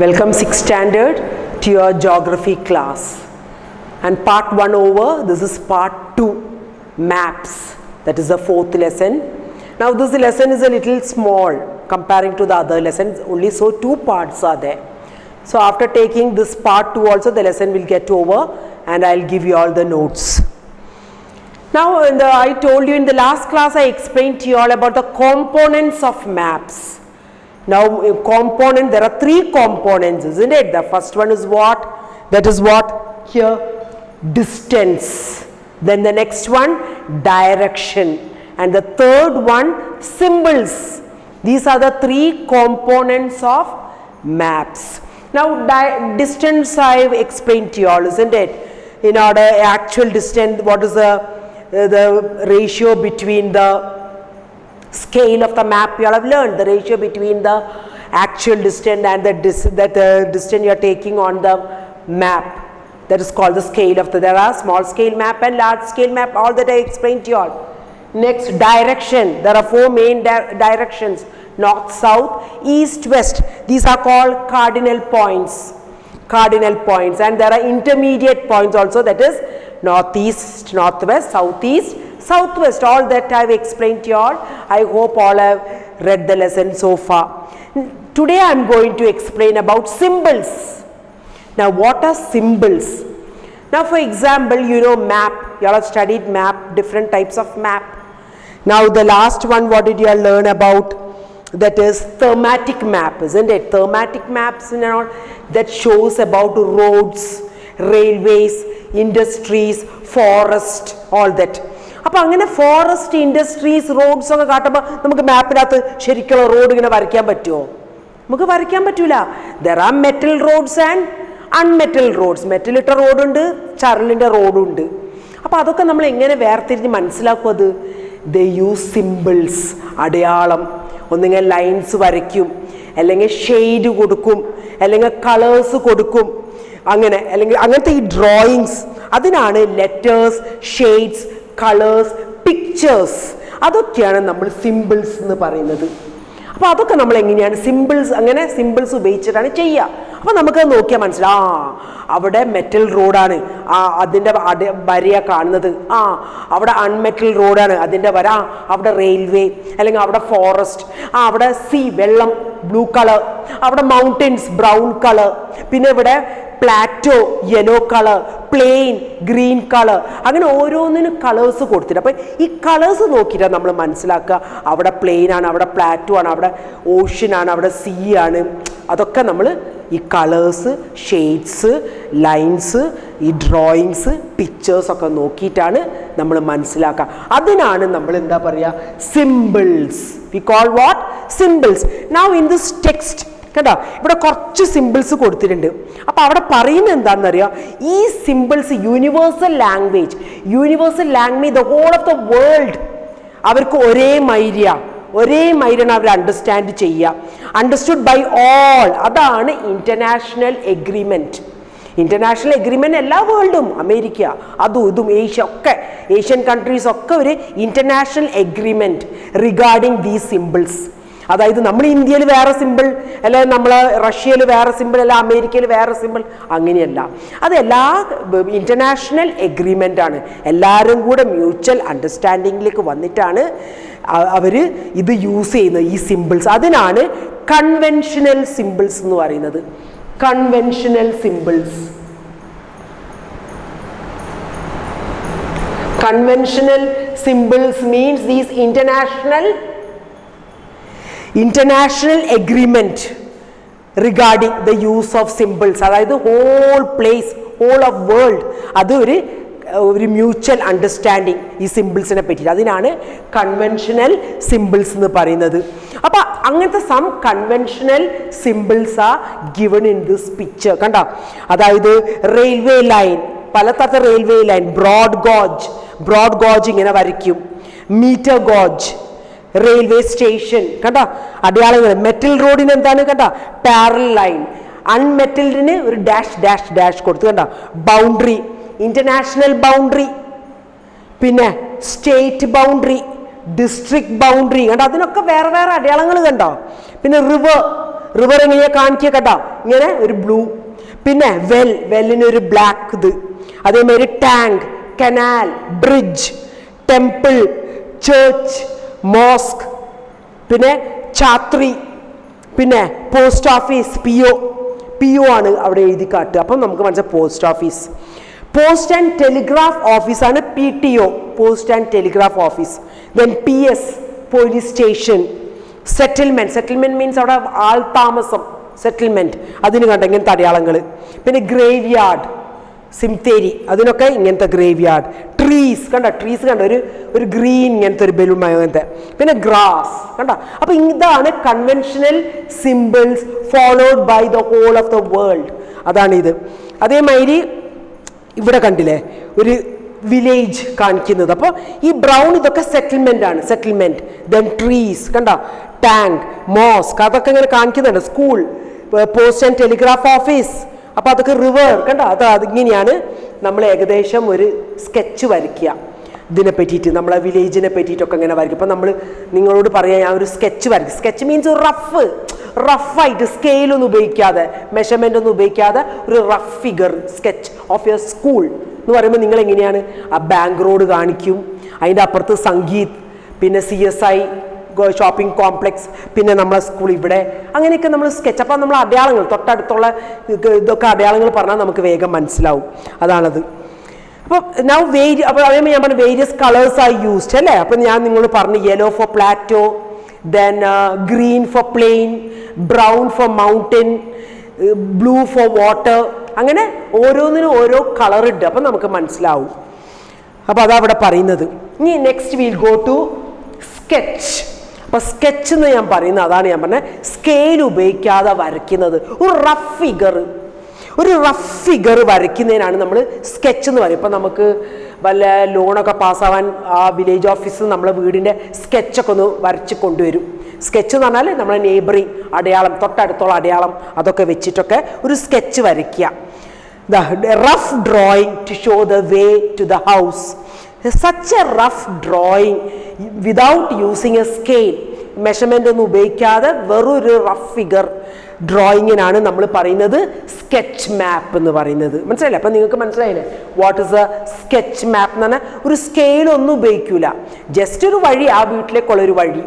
Welcome 6th standard to your geography class, and part 1 over. This is part 2, maps. That is the 4th lesson. Now this lesson is a little small comparing to the other lessons, only so 2 parts are there. So after taking this part 2 also, the lesson will get over and I'll give you all the notes. Now I told you in the last class, I explained to you all about the components of maps. Now there are 3 components, isn't it? The first one is what? That is what? Here, distance. Then the next one, direction. And the third one, symbols. These are the 3 components of maps. Now distance I have explained to you all, isn't it? In order actual distance, what is the ratio between the scale of the map? You all have learned the ratio between the actual distance and the distance you are taking on the map. That is called the scale of there are small scale map and large scale map, all that I explained to you all. Next, direction. There are 4 main directions: north, south, east, west. These are called cardinal points. And there are intermediate points also, that is northeast, northwest, southeast, southwest. All that I have explained to you all. I hope all have read the lesson so far. Today I am going to explain about symbols. Now what are symbols? Now for example, you know map. You all have studied map, different types of map. Now the last one, what did you all learn about? That is thematic map, isn't it? Thematic maps and all that shows about roads, railways, industries, forest, all that. അപ്പോൾ അങ്ങനെ forest, industries, roads ഒക്കെ കാട്ടുമ്പോൾ നമുക്ക് മാപ്പിനകത്ത് ശരിക്കുള്ള road ഇങ്ങനെ വരയ്ക്കാൻ പറ്റുമോ? നമുക്ക് വരയ്ക്കാൻ പറ്റൂല. There are metal roads and unmetal roads. മെറ്റലിട്ട റോഡുണ്ട്, ചരലിൻ്റെ റോഡുണ്ട്. അപ്പോൾ അതൊക്കെ നമ്മൾ എങ്ങനെ വേർതിരിഞ്ഞ് മനസ്സിലാക്കും? അത് ദേ യൂസ് സിമ്പിൾസ്, അടയാളം. ഒന്നുകിൽ ലൈൻസ് വരയ്ക്കും, അല്ലെങ്കിൽ ഷെയ്ഡ് കൊടുക്കും, അല്ലെങ്കിൽ കളേഴ്സ് കൊടുക്കും, അങ്ങനെ. അല്ലെങ്കിൽ അങ്ങനത്തെ ഈ ഡ്രോയിങ്സ്, അതിനാണ് ലെറ്റേഴ്സ്, ഷെയ്ഡ്സ്, കളേഴ്സ്, പിക്ചേഴ്സ്. അതൊക്കെയാണ് നമ്മൾ സിമ്പിൾസ് എന്ന് പറയുന്നത്. അപ്പോൾ അതൊക്കെ നമ്മൾ എങ്ങനെയാണ് സിമ്പിൾസ്, അങ്ങനെ സിമ്പിൾസ് ഉപയോഗിച്ചിട്ടാണ് ചെയ്യുക. അപ്പോൾ നമുക്കത് നോക്കിയാൽ മനസ്സിലാവും, അവിടെ മെറ്റൽ റോഡാണ്, അതിൻ്റെ വരയ കാണുന്നത്. അവിടെ അൺമെറ്റൽ റോഡാണ്, അതിൻ്റെ വര. അവിടെ റെയിൽവേ, അല്ലെങ്കിൽ അവിടെ ഫോറസ്റ്റ്, അവിടെ സീ, വെള്ളം, ബ്ലൂ കളർ. അവിടെ മൗണ്ടൻസ്, ബ്രൗൺ കളർ. പിന്നെ ഇവിടെ plateau, yellow colour. Plain, green colour. അങ്ങനെ ഓരോന്നിനും കളേഴ്സ് കൊടുത്തിട്ട്, അപ്പോൾ ഈ കളേഴ്സ് നോക്കിയിട്ടാണ് നമ്മൾ മനസ്സിലാക്കുക അവിടെ പ്ലെയിൻ ആണ്, അവിടെ പ്ലാറ്റോ ആണ്, അവിടെ ഓഷ്യൻ ആണ്, അവിടെ സീ ആണ്. അതൊക്കെ നമ്മൾ ഈ കളേഴ്സ്, ഷെയ്ഡ്സ്, ലൈൻസ്, ഈ ഡ്രോയിങ്സ്, പിക്ചേഴ്സൊക്കെ നോക്കിയിട്ടാണ് നമ്മൾ മനസ്സിലാക്കുക. അതിനാണ് നമ്മൾ എന്താ പറയുക, symbols. We call what? Symbols. Now in this text കേട്ടോ, ഇവിടെ കുറച്ച് സിമ്പിൾസ് കൊടുത്തിട്ടുണ്ട്. അപ്പോൾ അവിടെ പറയുന്നത് എന്താണെന്നറിയാം, ഈ symbols universal language, the whole of the world അവർക്ക് ഒരേ മൈരിയാണ് അവർ അണ്ടർസ്റ്റാൻഡ് ചെയ്യുക. Understood by all. അതാണ് ഇന്റർനാഷണൽ എഗ്രിമെന്റ്. ഇന്റർനാഷണൽ എഗ്രിമെന്റ് എല്ലാ വേൾഡും, അമേരിക്ക, അതും ഇതും, ഏഷ്യ ഒക്കെ, ഏഷ്യൻ കൺട്രീസ് ഒക്കെ ഒരു international agreement regarding these symbols. അതായത് നമ്മൾ ഇന്ത്യയിൽ വേറെ സിമ്പിൾ, അല്ലെങ്കിൽ നമ്മൾ റഷ്യയിൽ വേറെ സിമ്പിൾ, അല്ല അമേരിക്കയിൽ വേറെ സിമ്പിൾ, അങ്ങനെയല്ല. അതെല്ലാ ഇന്റർനാഷണൽ എഗ്രിമെൻ്റ് ആണ്. എല്ലാവരും കൂടെ മ്യൂച്വൽ അണ്ടർസ്റ്റാൻഡിങ്ങിലേക്ക് വന്നിട്ടാണ് അവർ ഇത് യൂസ് ചെയ്യുന്നത്, ഈ സിമ്പിൾസ്. അതിനാണ് കൺവെൻഷനൽ സിമ്പിൾസ് എന്ന് പറയുന്നത്. Conventional symbols. Conventional symbols means these international agreement regarding the use of symbols. അതായത് whole place, whole of world, അത് ഒരു മ്യൂച്വൽ അണ്ടർസ്റ്റാൻഡിങ് ഈ സിമ്പിൾസിനെ പറ്റി. അതിനാണ് കൺവെൻഷനൽ സിമ്പിൾസ് എന്ന് പറയുന്നത്. അപ്പോൾ അങ്ങനത്തെ some conventional symbols are given in this picture. കണ്ടോ, അതായത് റെയിൽവേ ലൈൻ, പലതരത്തെ റെയിൽവേ ലൈൻ. ബ്രോഡ് ഗോജ് ഇങ്ങനെ വരയ്ക്കും. Metre gauge, railway station. കണ്ടോ അടയാളങ്ങൾ. മെറ്റൽ റോഡിന് എന്താണ് കണ്ടോ, പാരലൽ ലൈൻ. അൺമെറ്റലിന് ഒരു ഡാഷ് ഡാഷ് ഡാഷ് കൊടുത്തു. കണ്ടോ, ബൗണ്ടറി, ഇന്റർനാഷണൽ ബൗണ്ടറി, പിന്നെ സ്റ്റേറ്റ് ബൗണ്ടറി, ഡിസ്ട്രിക്ട് ബൗണ്ടറി. കണ്ടോ, അതിനൊക്കെ വേറെ വേറെ അടയാളങ്ങൾ കണ്ടോ. പിന്നെ റിവർ എങ്ങനെയാ കാണിക്കുക കേട്ടോ, ഇങ്ങനെ ഒരു ബ്ലൂ. പിന്നെ വെല്ലിനൊരു ബ്ലാക്ക് ഇത്. അതേമാതിരി tank, canal, bridge, temple, church, mosque, പിന്നെ ഛാത്രി, പിന്നെ പോസ്റ്റ് ഓഫീസ്, PO ആണ് അവിടെ എഴുതി കാട്ടുക. അപ്പം നമുക്ക് മനസ്സിലായി post office. Post and telegraph ഓഫീസാണ് PTO, post and telegraph office. Then PS, police station. Settlement means അവിടെ ആൾ താമസം, സെറ്റിൽമെന്റ്, അതിന് കണ്ട ഇങ്ങനത്തെ അടയാളങ്ങൾ. പിന്നെ ഗ്രേവ് യാർഡ്, സിംതേരി, അതിനൊക്കെ ഇങ്ങനത്തെ ഗ്രേവ് യാർഡ്. ട്രീസ് കണ്ട ഒരു ഗ്രീൻ ഇങ്ങനത്തെ ഒരു ബലൂൺ അങ്ങനത്തെ. പിന്നെ ഗ്രാസ് കണ്ട. അപ്പൊ ഇതാണ് conventional symbols followed by the whole of the world. അതാണ് ഇത്. അതേമാതിരി ഇവിടെ കണ്ടില്ലേ ഒരു വില്ലേജ് കാണിക്കുന്നത്. അപ്പോൾ ഈ ബ്രൗൺ ഇതൊക്കെ സെറ്റിൽമെന്റ് ആണ്, സെറ്റിൽമെന്റ്. ദെൻ ട്രീസ് കണ്ട, ടാങ്ക്, മോസ്ക്, അതൊക്കെ ഇങ്ങനെ കാണിക്കുന്നുണ്ട്. School, post and telegraph office, അപ്പോൾ അതൊക്കെ റിവർ കണ്ട. അതിങ്ങനെയാണ് നമ്മൾ ഏകദേശം ഒരു സ്കെച്ച് വരയ്ക്കുക ഇതിനെ പറ്റിയിട്ട്, നമ്മളെ വില്ലേജിനെ പറ്റിയിട്ടൊക്കെ ഇങ്ങനെ വരയ്ക്കും. ഇപ്പം നമ്മൾ നിങ്ങളോട് പറയാം ഞാൻ ഒരു സ്കെച്ച് വരയ്ക്കും. സ്കെച്ച് മീൻസ് ഒരു റഫായിട്ട് സ്കെയിലൊന്നും ഉപയോഗിക്കാതെ, മെഷർമെൻ്റ് ഒന്നും ഉപയോഗിക്കാതെ ഒരു rough figure sketch of your school എന്ന് പറയുമ്പോൾ നിങ്ങൾ എങ്ങനെയാണ് ആ ബാങ്ക് റോഡ് കാണിക്കും, അതിൻ്റെ അപ്പുറത്ത് സംഗീത്, പിന്നെ CSI ഷോപ്പിംഗ് കോംപ്ലക്സ്, പിന്നെ നമ്മളെ സ്കൂൾ ഇവിടെ, അങ്ങനെയൊക്കെ നമ്മൾ സ്കെച്ച്. അപ്പോൾ നമ്മൾ അടയാളങ്ങൾ തൊട്ടടുത്തുള്ള ഇതൊക്കെ അടയാളങ്ങൾ പറഞ്ഞാൽ നമുക്ക് വേഗം മനസ്സിലാവും. അതാണത്. അപ്പോൾ അപ്പോൾ അതേപോലെ ഞാൻ പറഞ്ഞു വേരിയസ് കളേഴ്സ് ആർ യൂസ്ഡ് അല്ലേ. അപ്പം ഞാൻ നിങ്ങളോട് പറഞ്ഞു yellow for plateau, then green for plain, brown for mountain, blue for water, അങ്ങനെ ഓരോന്നിനും ഓരോ കളർ ഉണ്ട്. അപ്പം നമുക്ക് മനസ്സിലാവും. അപ്പോൾ അതാ അവിടെ പറയുന്നത്. ഇനി next we'll go to sketch. അപ്പോൾ സ്കെച്ച് എന്ന് ഞാൻ പറയുന്നത് അതാണ് ഞാൻ പറഞ്ഞത്, സ്കെയിൽ ഉപയോഗിക്കാതെ വരയ്ക്കുന്നത് ഒരു റഫ് ഫിഗർ വരയ്ക്കുന്നതിനാണ് നമ്മൾ സ്കെച്ച് എന്ന് പറയും. ഇപ്പം നമുക്ക് വല്ല ലോണൊക്കെ പാസ്സാവാൻ ആ വില്ലേജ് ഓഫീസിൽ നമ്മളെ വീടിൻ്റെ സ്കെച്ചൊക്കെ ഒന്ന് വരച്ച് കൊണ്ടുവരും. സ്കെച്ച് എന്ന് പറഞ്ഞാൽ നമ്മളെ നെയ്ബറിങ് അടയാളം, തൊട്ടടുത്തുള്ള അടയാളം, അതൊക്കെ വെച്ചിട്ടൊക്കെ ഒരു സ്കെച്ച് വരയ്ക്കുക. Rough drawing to show the way to the house. Such a rough drawing without using a scale, measurement ഒന്നും ഉപയോഗിക്കാതെ വെറും ഒരു റഫ് ഫിഗർ ഡ്രോയിങ്ങിനാണ് നമ്മൾ പറയുന്നത് സ്കെച്ച് മാപ്പ് എന്ന് പറയുന്നത്. മനസ്സിലായില്ലേ? അപ്പം നിങ്ങൾക്ക് മനസ്സിലായില്ലേ വാട്ട് ഇസ് എ സ്കെച്ച് മാപ്പ് എന്ന് പറഞ്ഞാൽ ഒരു സ്കെയിലൊന്നും ഉപയോഗിക്കില്ല, ജസ്റ്റ് ഒരു വഴി, ആ വീട്ടിലേക്കുള്ളൊരു വഴി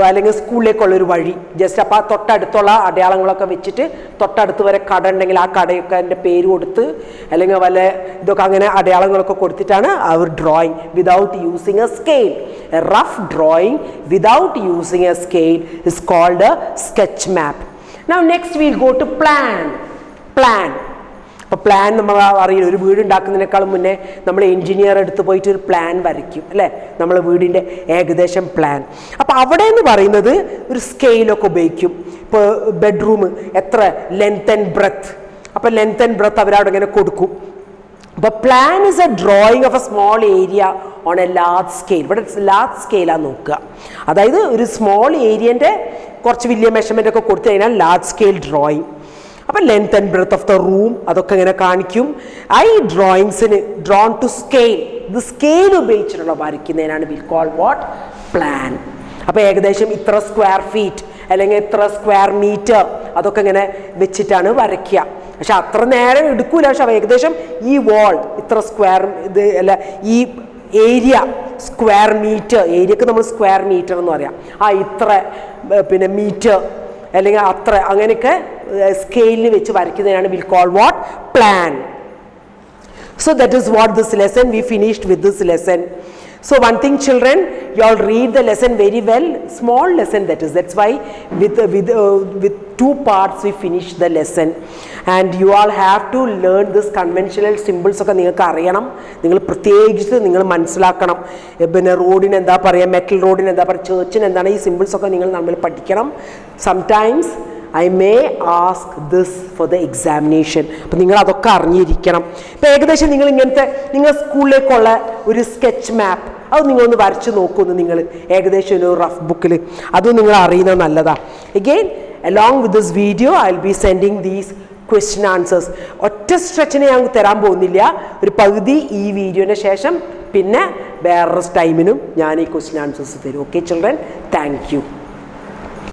അല്ലെങ്കിൽ സ്കൂളിലേക്കുള്ളൊരു വഴി ജസ്റ്റ്. അപ്പോൾ ആ തൊട്ടടുത്തുള്ള അടയാളങ്ങളൊക്കെ വെച്ചിട്ട് തൊട്ടടുത്ത് വരെ കട ഉണ്ടെങ്കിൽ ആ കടയൊക്കെ അതിൻ്റെ പേര് കൊടുത്ത് അല്ലെങ്കിൽ വല്ല ഇതൊക്കെ അങ്ങനെ അടയാളങ്ങളൊക്കെ കൊടുത്തിട്ടാണ് ആ ഒരു drawing without using a scale. A rough drawing without using a scale is called a sketch map. Now next we'll go to plan. അപ്പോൾ പ്ലാൻ നമ്മൾ അറിയില്ല, ഒരു വീട് ഉണ്ടാക്കുന്നതിനേക്കാളും മുന്നേ നമ്മൾ എൻജിനീയർ എടുത്ത് പോയിട്ട് ഒരു പ്ലാൻ വരയ്ക്കും അല്ലേ, നമ്മൾ വീടിൻ്റെ ഏകദേശം പ്ലാൻ. അപ്പോൾ അവിടെ എന്ന് പറയുന്നത് ഒരു സ്കെയിലൊക്കെ ഉപയോഗിക്കും. ഇപ്പോൾ ബെഡ്റൂം എത്ര ലെങ്ത് ആൻഡ് ബ്രെത്ത്, അപ്പോൾ ലെങ്ത് ആൻഡ് ബ്രെത്ത് അവരവിടെ ഇങ്ങനെ കൊടുക്കും. അപ്പോൾ plan is A drawing of A small area on A large scale. ഇവിടെ ലാർജ് സ്കെയിലാണ് നോക്കുക, അതായത് ഒരു സ്മോൾ ഏരിയൻ്റെ കുറച്ച് വലിയ മെഷർമെൻ്റ് ഒക്കെ കൊടുത്തു കഴിഞ്ഞാൽ ലാർജ് സ്കെയിൽ ഡ്രോയിങ്. അപ്പം length and breadth of the room അതൊക്കെ ഇങ്ങനെ കാണിക്കും. ഈ ഡ്രോയിങ്സിന് ഡ്രോൺ ടു സ്കെയിൽ, ഇത് സ്കെയിൽ ഉപയോഗിച്ചിട്ടുള്ള വരയ്ക്കുന്നതിനാണ് വിൽ കോൾ വാട്ട് പ്ലാൻ. അപ്പോൾ ഏകദേശം ഇത്ര സ്ക്വയർ ഫീറ്റ് അല്ലെങ്കിൽ ഇത്ര സ്ക്വയർ മീറ്റർ അതൊക്കെ ഇങ്ങനെ വെച്ചിട്ടാണ് വരയ്ക്കുക. പക്ഷെ അത്ര നേരം എടുക്കൂല, പക്ഷെ ഏകദേശം ഈ വാൾ ഇത്ര സ്ക്വയർ ഇത് അല്ല ഈ ഏരിയ സ്ക്വയർ മീറ്റർ, ഏരിയക്ക് നമ്മൾ സ്ക്വയർ മീറ്റർ എന്ന് പറയാം. ഇത്ര പിന്നെ മീറ്റർ അല്ലെങ്കിൽ അത്ര അങ്ങനെയൊക്കെ സ്കെയിലിൽ വെച്ച് വരയ്ക്കുന്നതിനാണ് will call what plan. So that is what this lesson, we finished with this lesson. So one thing children, you all read the lesson very well, small lesson that is, that's why with 2 parts we finished the lesson, and you all have to learn this conventional symbols ഒക്കെ നിങ്ങൾക്ക് അറിയണം, നിങ്ങൾ പ്രത്യേകിച്ച് നിങ്ങൾ മനസ്സിലാക്കണം. പിന്നെ റോഡിന് എന്താ പറയുക, മെറ്റൽ റോഡിന് എന്താ പറയുക, ചേർച്ചിന് എന്താണ്, ഈ സിമ്പിൾസ് ഒക്കെ നിങ്ങൾ നമ്മൾ പഠിക്കണം. Sometimes I may ask this for the examination. അപ്പം നിങ്ങൾ അതൊക്കെ അറിഞ്ഞിരിക്കണം. ഇപ്പം ഏകദേശം നിങ്ങൾ ഇങ്ങനത്തെ നിങ്ങൾ സ്കൂളിലേക്കുള്ള ഒരു സ്കെച്ച് മാപ്പ് അത് നിങ്ങളൊന്ന് വരച്ച് നോക്കുമെന്ന് നിങ്ങൾ ഏകദേശം ഒരു റഫ് ബുക്കിൽ, അതും നിങ്ങൾ അറിയുന്നത് നല്ലതാണ്. Again, along with this video, I will be sending these question answers. ഒറ്റ സ്ട്രെച്ചിനെ ഞാൻ തരാൻ പോകുന്നില്ല, ഒരു പകുതി ഈ വീഡിയോൻ്റെ ശേഷം പിന്നെ വേറൊരു ടൈമിനും ഞാൻ ഈ ക്വസ്റ്റ്യൻ ആൻസേഴ്സ് തരും. Okay children, thank you.